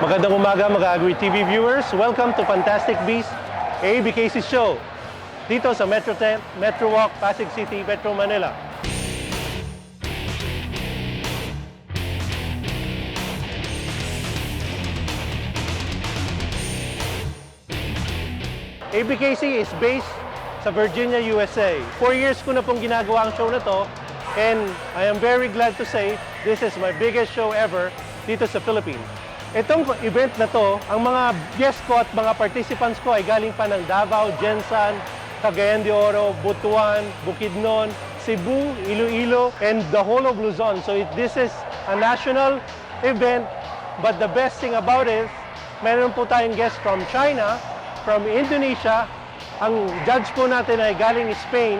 Magandang umaga mga Agri TV viewers. Welcome to Fantastic Beasts ABKC Show dito sa Metro 10, Metro Walk, Pasig City, Metro Manila. ABKC is based sa Virginia, USA. 4 years ko na pong ginagawa ang show na to, and I am very glad to say this is my biggest show ever dito sa Philippines. Itong event na to, ang mga guest ko at mga participants ko ay galing pa ng Davao, Jensan, Cagayan de Oro, Butuan, Bukidnon, Cebu, Iloilo, and the whole of Luzon. So this is a national event, but the best thing about it, meron po tayong guests from China, from Indonesia. Ang judge po natin ay galing Spain.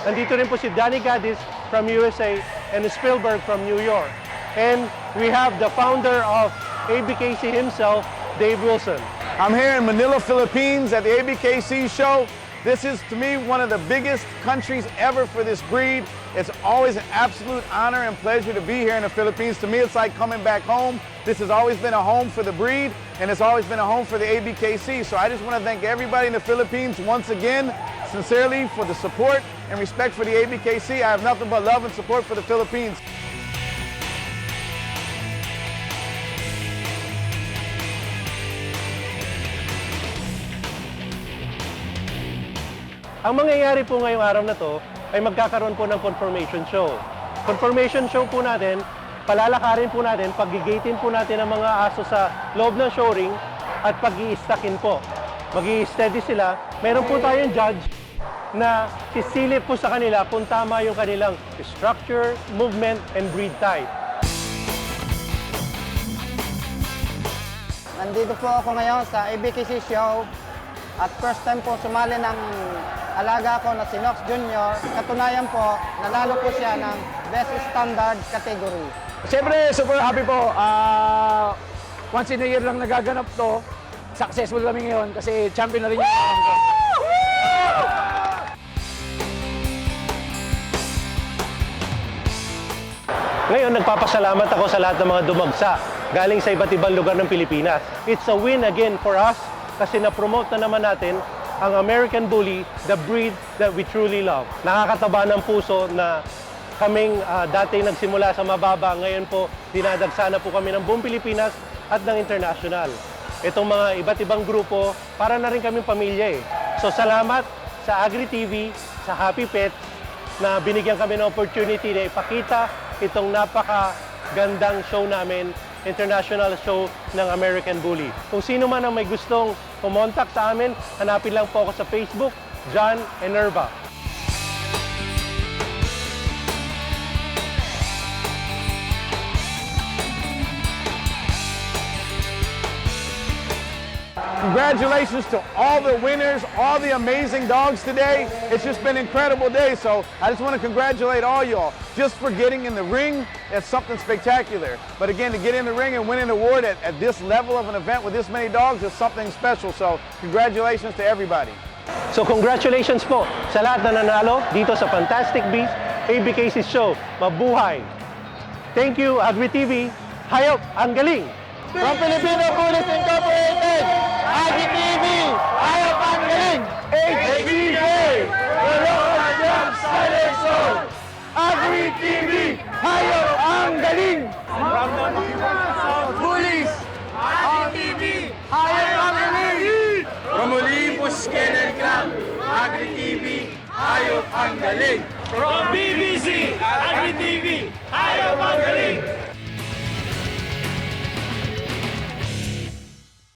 Nandito rin po si Danny Gaddis from USA and Spielberg from New York. And we have the founder of ABKC himself, Dave Wilson. I'm here in Manila, Philippines at the ABKC show. This is, to me, one of the biggest countries ever for this breed. It's always an absolute honor and pleasure to be here in the Philippines. To me, it's like coming back home. This has always been a home for the breed, and it's always been a home for the ABKC. So I just want to thank everybody in the Philippines once again, sincerely, for the support and respect for the ABKC. I have nothing but love and support for the Philippines. Ang mangyayari po ngayong araw na to ay magkakaroon po ng confirmation show. Confirmation show po natin, palalakarin po natin, pag-gatein po natin ang mga aso sa loob ng show ring at pag-i-stackin po. Mag-i-steady sila. Meron po tayong judge na sisilip po sa kanila kung tama yung kanilang structure, movement, and breed type. Nandito po ako ngayon sa ABKC show at first time po sumali ng alaga ko na si Nox Jr. Katunayan po, nanalo po siya ng Best Standard category. Siyempre, super happy po. Once in a year lang nagaganap to. Successful kami ngayon kasi champion na rin yung ko. Ngayon, nagpapasalamat ako sa lahat ng mga dumagsa galing sa iba't ibang lugar ng Pilipinas. It's a win again for us kasi na-promote na naman natin ang American Bully, the breed that we truly love. Nakakataba ng puso na kaming dati nagsimula sa mababa, ngayon po dinadagsana po kami ng buong Pilipinas at ng international. Itong mga iba't ibang grupo, para na rin kaming pamilya eh. So salamat sa Agri TV, sa Happy Pets, na binigyan kami ng opportunity na ipakita itong napakagandang show namin, international show ng American Bully. Kung sino man ang may gustong kumontak sa amin, hanapin lang po ako sa Facebook, John Enerva. Congratulations to all the winners, all the amazing dogs today. It's just been an incredible day, so I just want to congratulate all y'all. Just for getting in the ring, it's something spectacular. But again, to get in the ring and win an award at this level of an event with this many dogs is something special. So congratulations to everybody. So congratulations po sa lahat na nanalo dito sa Fantastic Beasts ABKC Show. Mabuhay! Thank you, Agri TV. Hayop ang galing! From Filipino Bullies Incorporated, Agri TV, hayop ang galing! HBK, the Local Jump Silent Zone. Agri TV, hayop ang galing! From the Bullies, Agri TV, hayop ang galing! From Olympus Kennel Club, Agri TV, hayop ang galing! From BBC, Agri TV, hayop ang galing!